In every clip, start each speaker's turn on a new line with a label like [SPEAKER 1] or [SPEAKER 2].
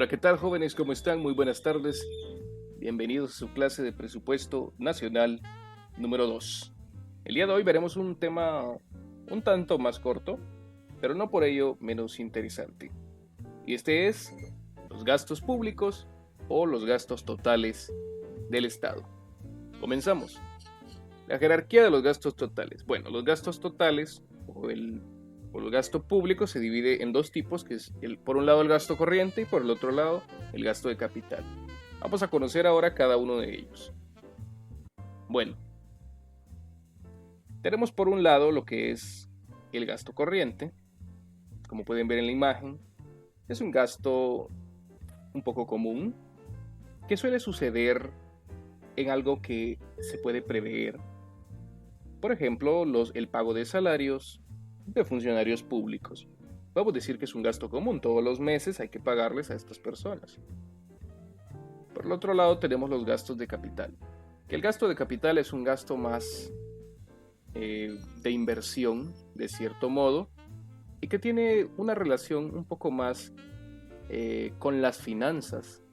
[SPEAKER 1] Hola, ¿qué tal, jóvenes? ¿Cómo están? Muy buenas tardes. Bienvenidos a su clase de presupuesto nacional número 2. El día de hoy veremos un tema un tanto más corto, pero no por ello menos interesante. Y este es los gastos públicos o los gastos totales del Estado. Comenzamos. La jerarquía de los gastos totales. Bueno, los gastos totales o el gasto público se divide en dos tipos, que es por un lado el gasto corriente y por el otro lado el gasto de capital. Vamos a conocer ahora cada uno de ellos. Bueno, tenemos por un lado lo que es el gasto corriente. Como pueden ver en la imagen, es un gasto un poco común que suele suceder en algo que se puede prever. Por ejemplo, el pago de salarios de funcionarios públicos. Vamos a decir que es un gasto común, todos los meses hay que pagarles a estas personas. Por el otro lado tenemos los gastos de capital. Que el gasto de capital es un gasto más de inversión, de cierto modo, y que tiene una relación un poco más con las finanzas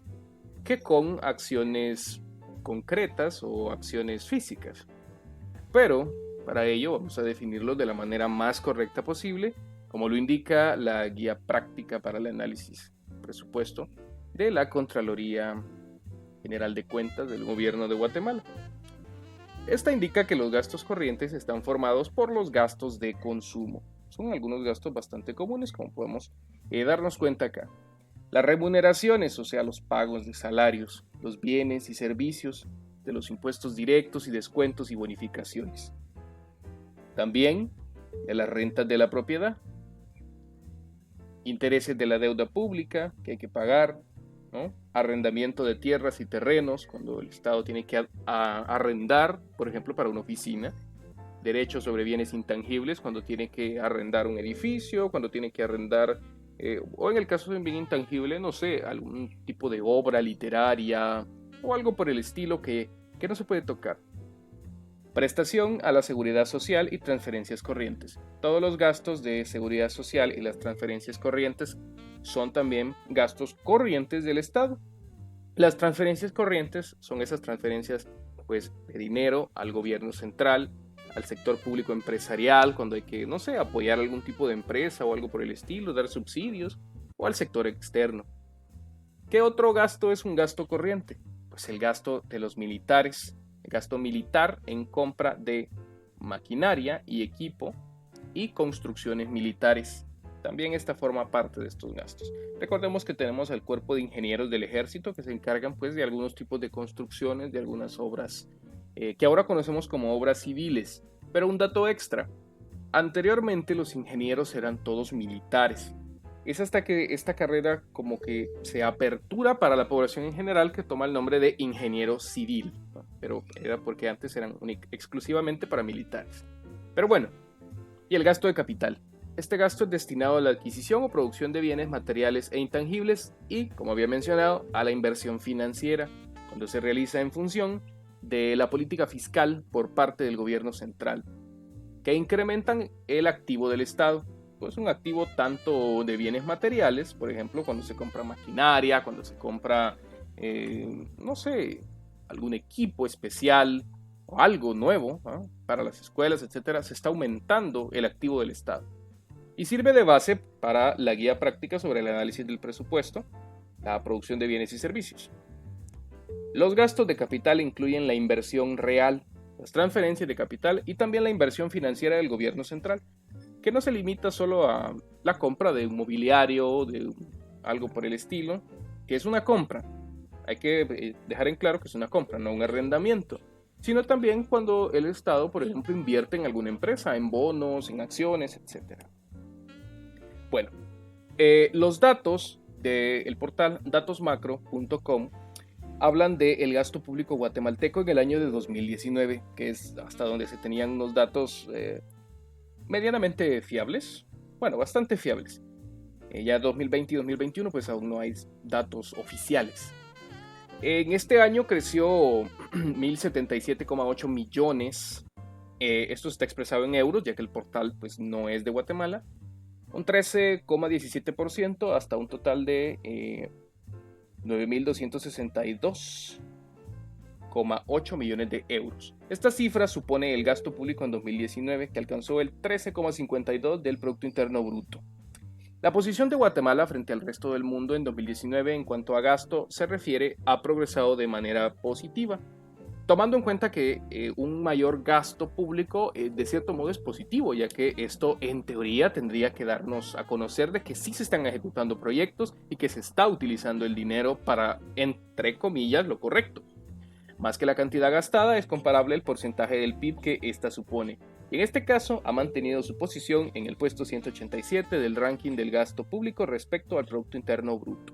[SPEAKER 1] que con acciones concretas o acciones físicas. Pero para ello vamos a definirlo de la manera más correcta posible, como lo indica la guía práctica para el análisis presupuesto de la Contraloría General de Cuentas del Gobierno de Guatemala. Esta indica que los gastos corrientes están formados por los gastos de consumo. Son algunos gastos bastante comunes, como podemos darnos cuenta acá. Las remuneraciones, o sea, los pagos de salarios, los bienes y servicios, de los impuestos directos y descuentos y bonificaciones. También de las rentas de la propiedad, intereses de la deuda pública que hay que pagar, ¿no? Arrendamiento de tierras y terrenos cuando el Estado tiene que arrendar, por ejemplo, para una oficina, derechos sobre bienes intangibles cuando tiene que arrendar un edificio, cuando tiene que arrendar, o en el caso de un bien intangible, no sé, algún tipo de obra literaria o algo por el estilo que no se puede tocar. Prestación a la seguridad social y transferencias corrientes. Todos los gastos de seguridad social y las transferencias corrientes son también gastos corrientes del Estado. Las transferencias corrientes son esas transferencias pues, de dinero al gobierno central, al sector público empresarial, cuando hay que, no sé, apoyar algún tipo de empresa o algo por el estilo, dar subsidios, o al sector externo. ¿Qué otro gasto es un gasto corriente? Pues el gasto de los militares, el gasto militar en compra de maquinaria y equipo y construcciones militares. También esta forma parte de estos gastos. Recordemos que tenemos al cuerpo de ingenieros del ejército que se encargan pues de algunos tipos de construcciones, de algunas obras que ahora conocemos como obras civiles. Pero un dato extra, anteriormente los ingenieros eran todos militares. Es hasta que esta carrera como que se apertura para la población en general que toma el nombre de ingeniero civil, ¿no? Pero era porque antes eran exclusivamente para militares. Pero bueno, y el gasto de capital. Este gasto es destinado a la adquisición o producción de bienes materiales e intangibles y, como había mencionado, a la inversión financiera, cuando se realiza en función de la política fiscal por parte del gobierno central, que incrementan el activo del Estado. Pues un activo tanto de bienes materiales, por ejemplo, cuando se compra maquinaria, cuando se compra, no sé, algún equipo especial o algo nuevo, ¿no? Para las escuelas, etcétera, se está aumentando el activo del Estado. Y sirve de base para la guía práctica sobre el análisis del presupuesto, la producción de bienes y servicios. Los gastos de capital incluyen la inversión real, las transferencias de capital y también la inversión financiera del gobierno central, que no se limita solo a la compra de un mobiliario, de algo por el estilo, que es una compra. Hay que dejar en claro que es una compra, no un arrendamiento, sino también cuando el Estado, por ejemplo, invierte en alguna empresa, en bonos, en acciones, etc. Bueno, los datos del portal datosmacro.com hablan del gasto público guatemalteco en el año de 2019, que es hasta donde se tenían unos datos medianamente fiables, bueno, bastante fiables. Ya 2020 y 2021 pues aún no hay datos oficiales. En este año creció 1.077,8 millones. Esto está expresado en euros, ya que el portal pues no es de Guatemala. Un 13,17% hasta un total de 9.262,8 millones de euros. Esta cifra supone el gasto público en 2019, que alcanzó el 13,52% del Producto Interno Bruto. La posición de Guatemala frente al resto del mundo en 2019 en cuanto a gasto se refiere ha progresado de manera positiva, tomando en cuenta que un mayor gasto público de cierto modo es positivo, ya que esto en teoría tendría que darnos a conocer de que sí se están ejecutando proyectos y que se está utilizando el dinero para, entre comillas, lo correcto. Más que la cantidad gastada, es comparable el porcentaje del PIB que ésta supone. Y en este caso, ha mantenido su posición en el puesto 187 del ranking del gasto público respecto al Producto Interno Bruto.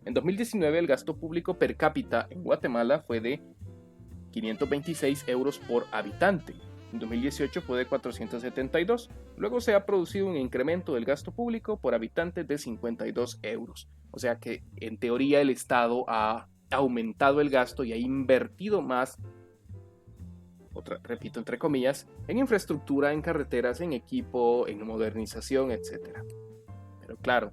[SPEAKER 1] En 2019, el gasto público per cápita en Guatemala fue de 526 euros por habitante. En 2018 fue de 472. Luego se ha producido un incremento del gasto público por habitante de 52 euros. O sea que en teoría el Estado ha aumentado el gasto y ha invertido más, repito, entre comillas, en infraestructura, en carreteras, en equipo, en modernización, etc. Pero claro,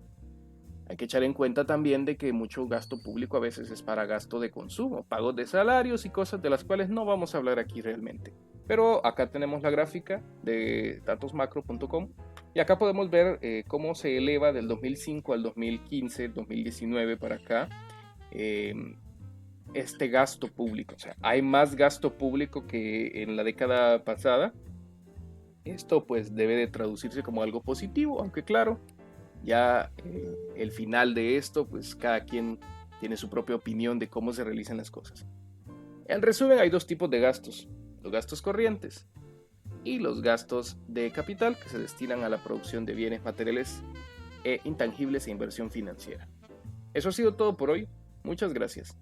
[SPEAKER 1] hay que echar en cuenta también de que mucho gasto público a veces es para gasto de consumo, pagos de salarios y cosas de las cuales no vamos a hablar aquí realmente. Pero acá tenemos la gráfica de datosmacro.com y acá podemos ver cómo se eleva del 2005 al 2015, 2019 para acá. Este gasto público, o sea, hay más gasto público que en la década pasada. Esto pues debe de traducirse como algo positivo, aunque claro, ya el final de esto, pues cada quien tiene su propia opinión de cómo se realizan las cosas. En resumen, hay dos tipos de gastos: los gastos corrientes y los gastos de capital, que se destinan a la producción de bienes materiales e intangibles e inversión financiera. Eso ha sido todo por hoy. Muchas gracias.